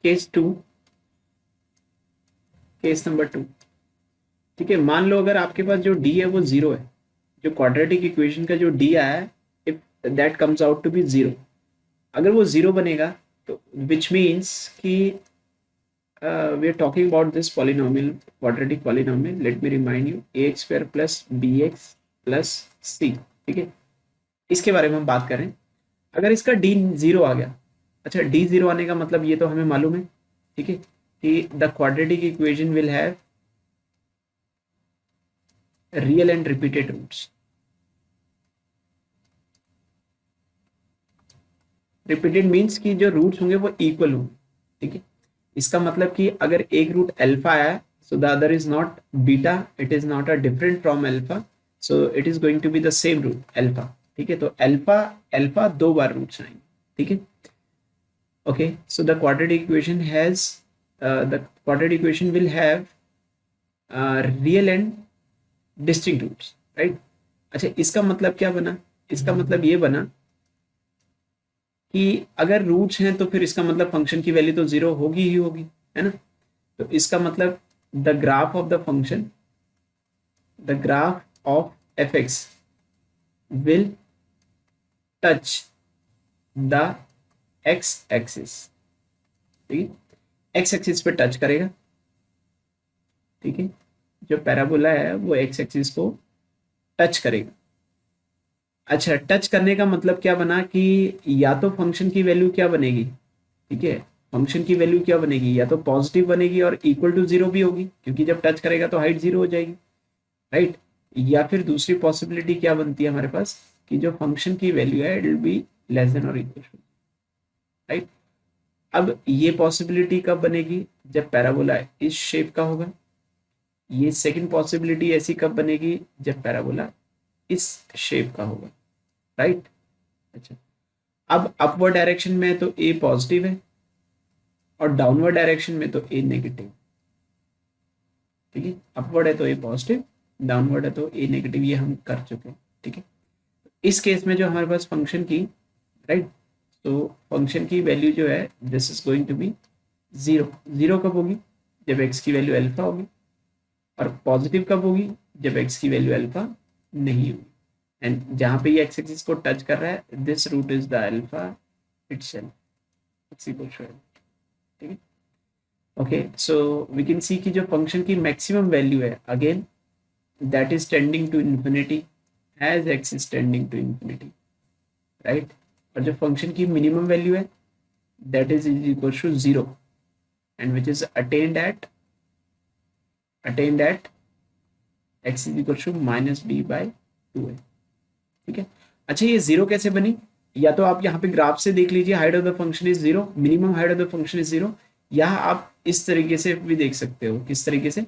Case two, case number two, ठीक है। मान लो अगर आपके पास जो डी है वो जीरो है, जो क्वाड्रेटिक इक्वेशन का जो डी आया है, if that comes out to be zero, अगर वो जीरो बनेगा तो विच मीन्स कि we are talking about this polynomial, quadratic polynomial. Let me remind you, ax square plus bx plus c, ठीक है, इसके बारे में हम बात करें। अगर इसका d जीरो आ गया, अच्छा d जीरो आने का मतलब ये तो हमें मालूम है, ठीक है, कि the quadratic equation will have real and repeated roots. Repeated means कि जो रूट्स होंगे वो इक्वल होंगे, ठीक है। इसका मतलब कि अगर एक रूट अल्फा है, so the other is not beta, it is not a different from alpha, so it is going to be the same root alpha, ठीक है। तो अल्फा अल्फा दो बार रूट्स आएंगे, ठीक है। Okay, so the quadratic equation has the quadratic equation will have real and distinct roots, right. अच्छा, इसका मतलब क्या बना? इसका मतलब ये बना कि अगर रूट्स हैं तो फिर इसका मतलब फंक्शन की वैल्यू तो जीरो होगी ही होगी, है ना। तो इसका मतलब the graph of the function, the graph of F x will touch the x axis, ठीक है, एक्स एक्सिस पे टच करेगा, ठीक है। जो पैराबोला है वो एक्स एक्सिस को टच करेगा। अच्छा, टच करने का मतलब क्या बना कि या तो फंक्शन की वैल्यू क्या बनेगी, ठीक है, फंक्शन की वैल्यू क्या बनेगी, या तो पॉजिटिव बनेगी और इक्वल टू जीरो भी होगी, क्योंकि जब टच करेगा तो हाइट जीरो हो जाएगी, राइट। या फिर दूसरी पॉसिबिलिटी क्या बनती है हमारे पास, कि जो फंक्शन की वैल्यू है it will be less than और इक्वल टू, राइट। अब ये पॉसिबिलिटी कब बनेगी? जब पैराबोला इस शेप का होगा। ये सेकंड पॉसिबिलिटी ऐसी कब बनेगी? जब पैराबोला इस शेप का होगा, राइट। अच्छा, अब अपवर्ड डायरेक्शन में तो ए पॉजिटिव है और डाउनवर्ड डायरेक्शन में तो ए नेगेटिव, ठीक है। अपवर्ड है तो ए पॉजिटिव, डाउनवर्ड है तो ए नेगेटिव, ये हम कर चुके हैं, ठीक है। इस केस में जो हमारे पास फंक्शन की, राइट, तो फंक्शन की वैल्यू जो है this is going to be zero. Zero कब होगी? जब एक्स की वैल्यू अल्फा होगी। और पॉजिटिव कब होगी? जब एक्स की वैल्यू अल्फा नहीं होगी। एंड जहां पे ये एक्स एक्सिस को टच कर रहा है, this root is the alpha itself, x equal to, ठीक है। Okay, so we can see कि जो फंक्शन की मैक्सिमम वैल्यू है again that is tending to infinity as x is tending to infinity, right. और जो फंक्शन की minimum value है that is equal to zero and which is attained at x is equal to minus b by two है, ठीक है। अच्छा, ये zero कैसे बनी? या तो आप यहाँ पे ग्राफ से देख लीजिए, height of the function is zero, minimum height of the function is zero. या आप इस तरीके से भी देख सकते हो। किस तरीके से?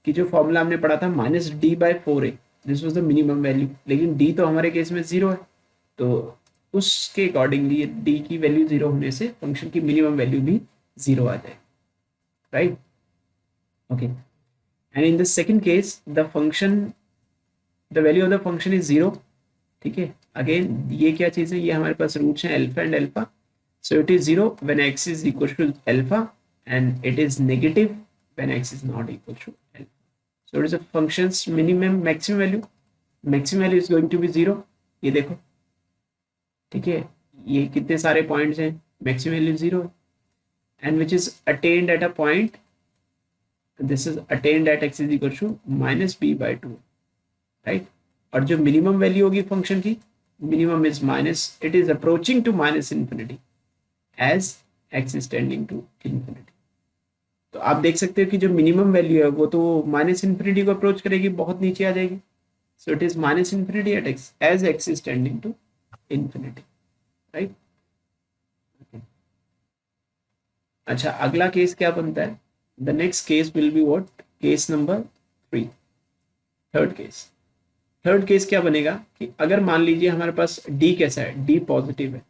कि जो फॉर्मूला हमने पढ़ा था minus D by four A, this was the minimum value, लेकिन डी तो हमारे केस में जीरो है, तो उसके अकॉर्डिंगली डी की वैल्यू जीरो होने से फंक्शन की मिनिमम वैल्यू भी जीरो आ जाए, right. Okay, and in the second case the function, the value of the function is zero, ठीक है। अगेन ये क्या चीज है? ये हमारे पास रूट्स हैं alpha and alpha, so it is zero when x is equal to alpha and it is negative when x is not equal to alpha. So it is a functions minimum maximum value, maximum value is going to be zero, ये देखो, ठीक है। ये कितने सारे points हैं, maximum value zero है, and which is attained at a point, this is attained at x is equal to minus b by two, right. और जो मिनिमम वैल्यू होगी फंक्शन की, minimum is minus, it is approaching to minus infinity as x is tending to infinity. तो आप देख सकते हो कि जो मिनिमम वैल्यू है वो तो माइनस इन्फिनिटी को अप्रोच करेगी, बहुत नीचे आ जाएगी। So it is minus infinity at x as x is tending to infinity, right. अच्छा, अगला केस क्या बनता है? The next case will be what? Case number three, third case. Third case क्या बनेगा कि अगर मान लीजिए हमारे पास डी कैसा है, डी पॉजिटिव है।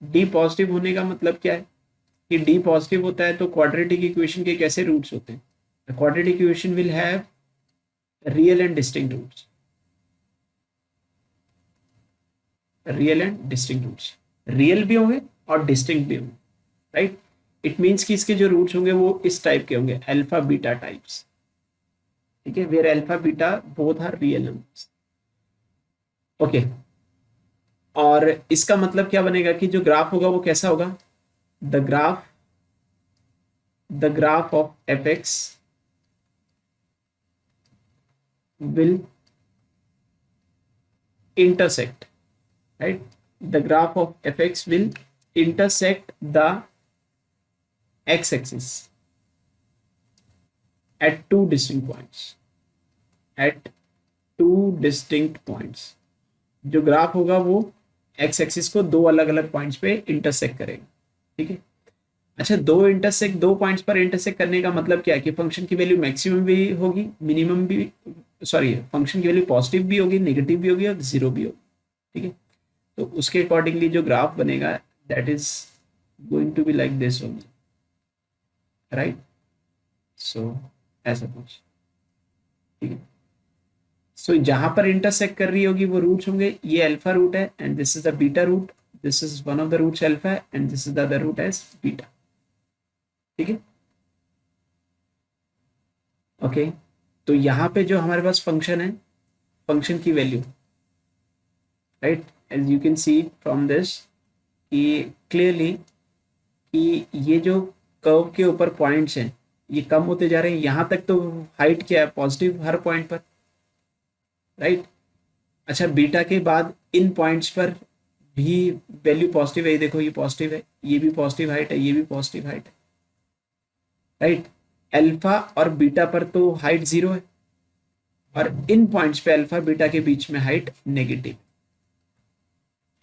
डी पॉजिटिव होने का मतलब क्या है? कि डी पॉजिटिव होता है तो क्वाड्रेटिक इक्वेशन के कैसे रूट्स होते हैं? The quadratic equation will have real and distinct roots, real and distinct roots, real भी होंगे और डिस्टिंक्ट भी होंगे, राइट। इट मीन्स कि इसके जो रूट्स होंगे वो इस टाइप के होंगे, अल्फा बीटा टाइप्स, ठीक है, where alpha beta both are real numbers. Okay, और इसका मतलब क्या बनेगा कि जो ग्राफ होगा वो कैसा होगा, the graph of F x will intersect, right? The graph of fx will intersect the x-axis at two distinct points, at two distinct points। जो ग्राफ होगा वो एक्स एक्सिस को दो अलग अलग पॉइंट्स पे इंटरसेक्ट करेगा, ठीक है। अच्छा, दो पॉइंट्स पर इंटरसेक्ट करने का मतलब क्या है कि फंक्शन की वैल्यू मैक्सिमम भी होगी, मिनिमम भी, सॉरी, फंक्शन की वैल्यू पॉजिटिव भी होगी, नेगेटिव भी होगी और जीरो भी होगी, ठीक है। तो उसके अकॉर्डिंगली जो ग्राफ बनेगा that is going to be like this only, right. So ऐसा कुछ, ठीक है। सो जहां पर इंटरसेक्ट कर रही होगी वो रूट्स होंगे, ये अल्फा रूट है and this is the beta root, this is one of the roots alpha and this is the other root as beta, ठीक है। ओके, तो यहाँ पे जो हमारे पास फंक्शन है, फंक्शन की value, right, as you can see from this कि क्लियरली कि ये जो कर्व के ऊपर पॉइंट्स हैं ये कम होते जा रहे हैं, यहाँ तक तो हाइट क्या है, पॉजिटिव हर पॉइंट पर, राइट। अच्छा, बीटा के बाद इन पॉइंट्स पर भी वैल्यू पॉजिटिव है, ये देखो ये पॉजिटिव है, ये भी पॉजिटिव हाइट है, ये भी पॉजिटिव हाइट है, राइट। अल्फा और बीटा पर तो हाइट जीरो है और इन पॉइंट्स पे अल्फा बीटा के बीच में हाइट नेगेटिव,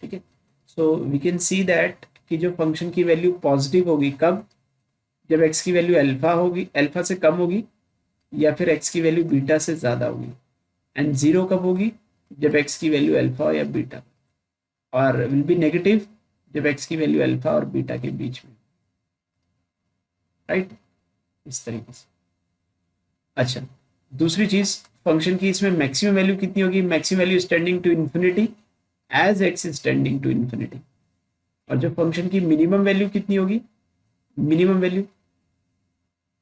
ठीक है। So we can see that कि जो फंक्शन की वैल्यू पॉजिटिव होगी कब, जब एक्स की वैल्यू अल्फा होगी, अल्फा से कम होगी, या फिर एक्स की वैल्यू बीटा से ज्यादा होगी, एंड जीरो कब होगी, जब एक्स की वैल्यू अल्फा या बीटा, और विल बी नेगेटिव जब एक्स की वैल्यू अल्फा और बीटा के बीच में, राइट, इस तरीके से। अच्छा, दूसरी चीज, फंक्शन की इसमें मैक्सिमम वैल्यू कितनी होगी, maximum value standing to infinity as x is tending to infinity, और जो फंक्शन की मिनिमम वैल्यू कितनी होगी, मिनिमम वैल्यू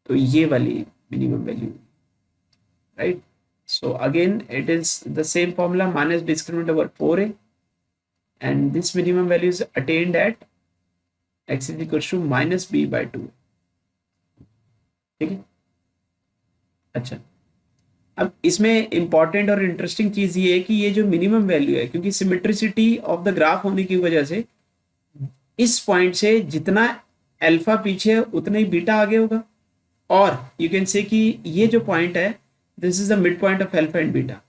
तो ये वाली minimum value, right. So again it is the same formula, minus discriminant over 4a and this minimum value is attained at x is equals to minus b by 2, ठीक है। अच्छा, अब इसमें इंपॉर्टेंट और interesting चीज ये है कि ये जो मिनिमम वैल्यू है, क्योंकि सिमेट्रिसिटी ऑफ द ग्राफ होने की वजह से इस पॉइंट से जितना अल्फा पीछे है उतना ही बीटा आगे होगा, और यू कैन से कि ये जो पॉइंट है this is the mid point of alpha and beta,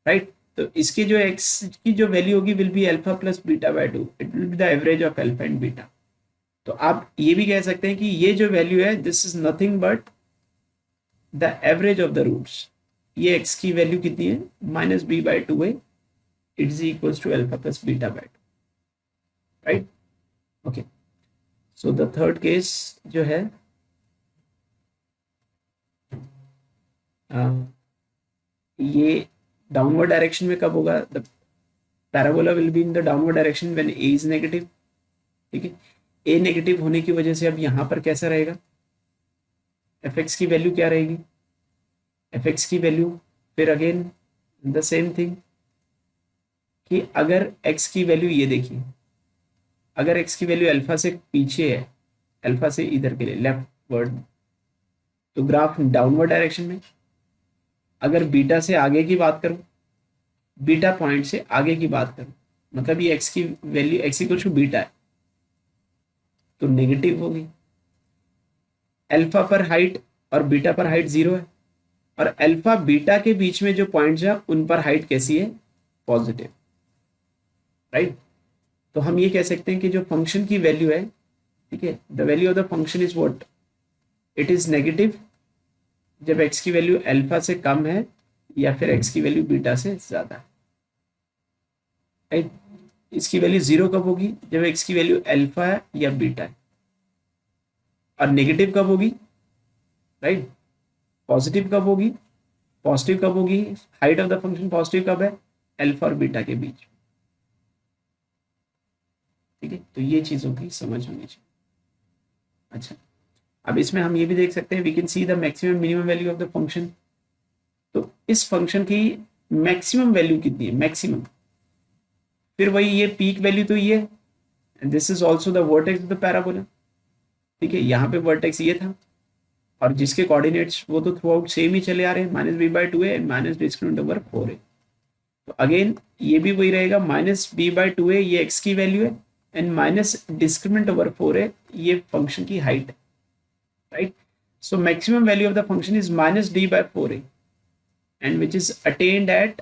right. तो इसके जो एक्स की जो वैल्यू होगी will be alpha plus beta by 2, it will be the average of alpha and beta. तो आप ये भी कह सकते हैं कि ये जो वैल्यू है this is nothing but the average of the roots, ये एक्स की वैल्यू कितनी है, माइनस बी बाय 2 है, it is equals to alpha plus beta by 2, right. Okay, so the third case जो है ये डाउनवर्ड डायरेक्शन में कब होगा, the parabola will be in the downward direction when a is negative, ठीक है। ए negative होने की वजह से अब यहां पर कैसा रहेगा, एफ एक्स की वैल्यू क्या रहेगी, एफ एक्स की वैल्यू फिर अगेन द सेम थिंग कि अगर एक्स की वैल्यू, ये देखिए, अगर एक्स की वैल्यू अल्फा से पीछे है, अल्फा से इधर के लिए लेफ्ट वर्ड, तो ग्राफ डाउनवर्ड डायरेक्शन में। अगर बीटा से आगे की बात करूं, बीटा पॉइंट से आगे की बात करूं, मतलब ये एक्स की value x equal to beta है तो नेगेटिव होगी, अल्फा पर हाइट और बीटा पर हाइट जीरो है, और अल्फा बीटा के बीच में जो पॉइंट्स है उन पर हाइट कैसी है, पॉजिटिव, राइट। तो हम ये कह सकते हैं कि जो फंक्शन की वैल्यू है, ठीक है, the value of the function is what, it is negative जब एक्स की वैल्यू अल्फा से कम है या फिर एक्स की वैल्यू बीटा से ज्यादा है, राइट। इसकी वैल्यू जीरो कब होगी, जब एक्स की वैल्यू अल्फा है या बीटा है, और नेगेटिव कब होगी, राइट, पॉजिटिव कब होगी, पॉजिटिव कब होगी, height of the function positive कब है, अल्फा और बीटा के बीच, ठीक है। तो ये चीजों की समझ होनी चाहिए। अच्छा, अब इसमें हम ये भी देख सकते हैं, we can see the maximum minimum value of the function. तो इस फंक्शन की मैक्सिमम वैल्यू कितनी है, मैक्सिमम, फिर वही ये पीक वैल्यू तो ये है, this is also the vertex of the parabola. ठीक है, यहाँ पे वर्टेक्स ये था और जिसके कोऑर्डिनेट्स वो तो थ्रू आउट सेम ही चले आ रहे हैं, -b/2a एंड -d²/4a। तो अगेन ये भी वही रहेगा, -b/2a ये x की वैल्यू है एंड -d²/4a ये फंक्शन की हाइट है, right. So maximum value of the function is -d/4a and which is attained at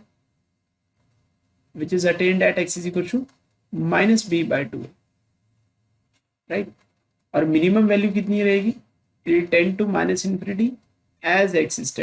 x is equal to -b/2a, right. और मिनिमम वैल्यू कितनी रहेगी, it will tend to -∞ as x is tend